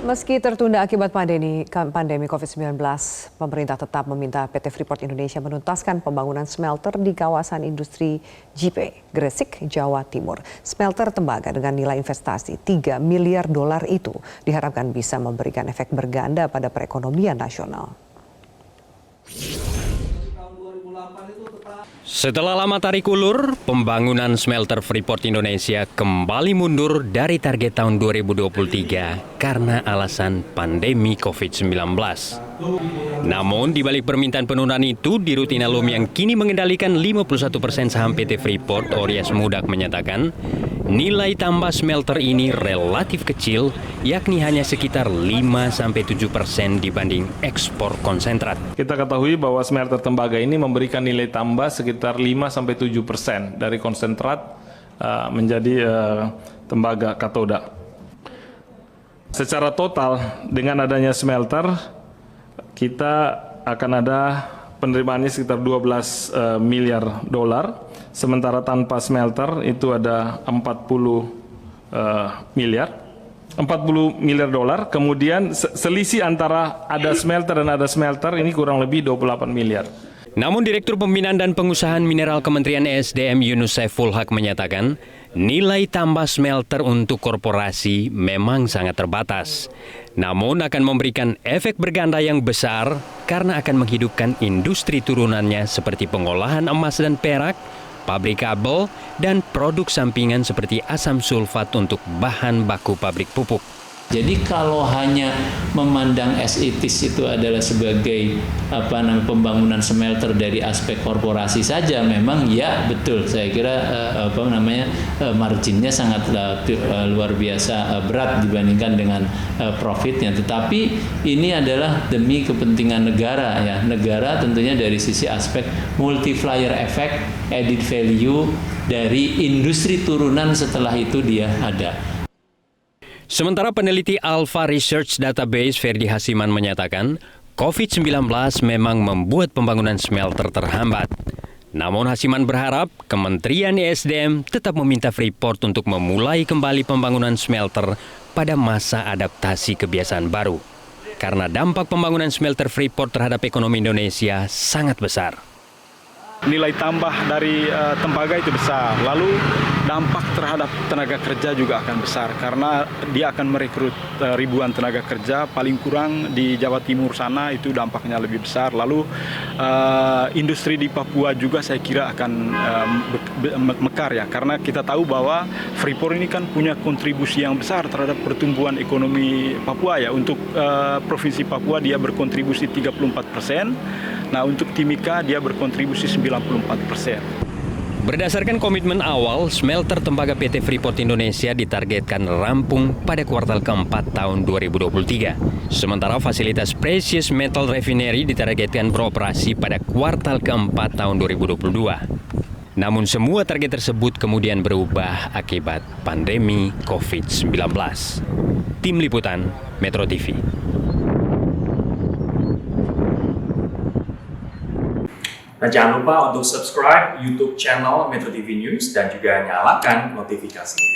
Meski tertunda akibat pandemi COVID-19, pemerintah tetap meminta PT Freeport Indonesia menuntaskan pembangunan smelter di kawasan industri JP, Gresik, Jawa Timur. Smelter tembaga dengan nilai investasi 3 miliar dolar itu diharapkan bisa memberikan efek berganda pada perekonomian nasional. Setelah lama tarik ulur, pembangunan smelter Freeport Indonesia kembali mundur dari target tahun 2023 karena alasan pandemi COVID-19. Namun, di balik permintaan penundaan itu, Dirut Inalum yang kini mengendalikan 51% saham PT Freeport, Oryas Mudak menyatakan, nilai tambah smelter ini relatif kecil, yakni hanya sekitar 5-7% dibanding ekspor konsentrat. Kita ketahui bahwa smelter tembaga ini memberikan nilai tambah sekitar 5-7% dari konsentrat menjadi tembaga katoda. Secara total, dengan adanya smelter, kita akan ada penerimaannya sekitar 12 miliar dolar, sementara tanpa smelter itu ada 40 miliar dolar. Kemudian selisih antara ada smelter dan ada smelter ini kurang lebih 28 miliar. Namun Direktur Pembinaan dan Pengusahaan Mineral Kementerian ESDM Yunus Saiful Haq menyatakan, nilai tambah smelter untuk korporasi memang sangat terbatas. Namun akan memberikan efek berganda yang besar karena akan menghidupkan industri turunannya seperti pengolahan emas dan perak, pabrik kabel, dan produk sampingan seperti asam sulfat untuk bahan baku pabrik pupuk. Jadi kalau hanya memandang as it is itu adalah sebagai pembangunan smelter dari aspek korporasi saja, memang ya betul, saya kira marginnya sangat luar biasa berat dibandingkan dengan profitnya. Tetapi ini adalah demi kepentingan negara ya. Negara tentunya dari sisi aspek multiplier effect, added value dari industri turunan setelah itu dia ada. Sementara peneliti Alpha Research Database Ferdi Hasiman menyatakan, COVID-19 memang membuat pembangunan smelter terhambat. Namun Hasiman berharap Kementerian ESDM tetap meminta Freeport untuk memulai kembali pembangunan smelter pada masa adaptasi kebiasaan baru. Karena dampak pembangunan smelter Freeport terhadap ekonomi Indonesia sangat besar. Nilai tambah dari tembaga itu besar, lalu dampak terhadap tenaga kerja juga akan besar karena dia akan merekrut ribuan tenaga kerja, paling kurang di Jawa Timur sana itu dampaknya lebih besar. Lalu industri di Papua juga saya kira akan mekar ya, karena kita tahu bahwa Freeport ini kan punya kontribusi yang besar terhadap pertumbuhan ekonomi Papua ya. Untuk Provinsi Papua dia berkontribusi 34%. Nah, untuk Timika dia berkontribusi 94%. Berdasarkan komitmen awal, smelter tembaga PT Freeport Indonesia ditargetkan rampung pada kuartal keempat tahun 2023. Sementara fasilitas Precious Metal Refinery ditargetkan beroperasi pada kuartal keempat tahun 2022. Namun semua target tersebut kemudian berubah akibat pandemi COVID-19. Tim Liputan, Metro TV. Nah, jangan lupa untuk subscribe YouTube channel Metro TV News dan juga nyalakan notifikasinya.